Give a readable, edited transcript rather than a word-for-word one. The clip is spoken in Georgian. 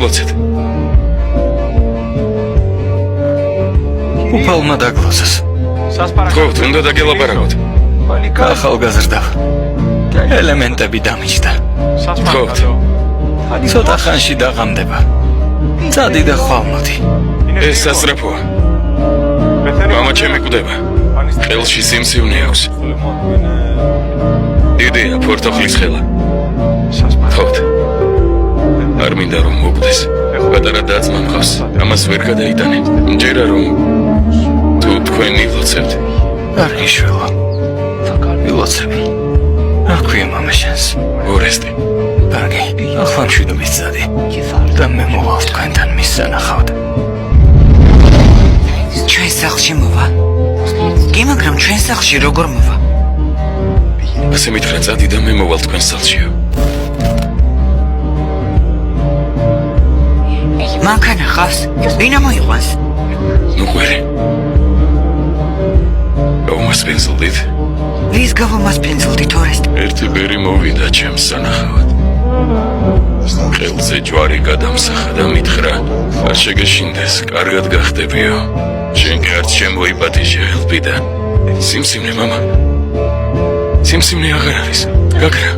ლოცეთ. უფალმა დაგლოცეს. ხო, უნდა დაგელაპარაკოთ. ახალგაზრდა. ელემენტები დამიჯდა. ხო, ცოტა ხანში დაღამდება. წადი და ხვალმოდი. ეს სასწრაფოა. მამა ჩემი კვდება. ყელში სიმსივნე აქვს. დიდია ფორტოხლის ხელა. ხო. არ მინდა რომ მოკვდეს. პატარა დაწმა მყავს. ამას ვერ გადაიტანე. მჯერა რომ თუ თქვენი ლოცებთ. კარგი შვილო. ვილოცები. რა ქვია მამა შენს? ორესტე. კარგი. ახლა მშვიდობის წადი. და მე მოვალ თქვენთან მის სანახავად. ჩვენ სახლში მოვა. კი, მაგრამ ჩვენ სახლში როგორ მოვა? ასე მითხრა წადი და მე მოვალ თქვენ სახლშიო. მანქანა ხავს? ვინ ამოიყვანს? ნუ ყვერე. გაუმასპინძლდით. ვის გავუმასპინძლდით, ორესტე? ერთი ბერი მოვიდა ჩემს სანახავად. ყელზე ჯვარი გადამსახა და მითხრა, არ შეგეშინდეს, კარგად გახდებიო. შენ კი არც შემოიპატიჟე ელბი და სიმსივნე მამა. სიმსივნე აღარ არის. გაქრა.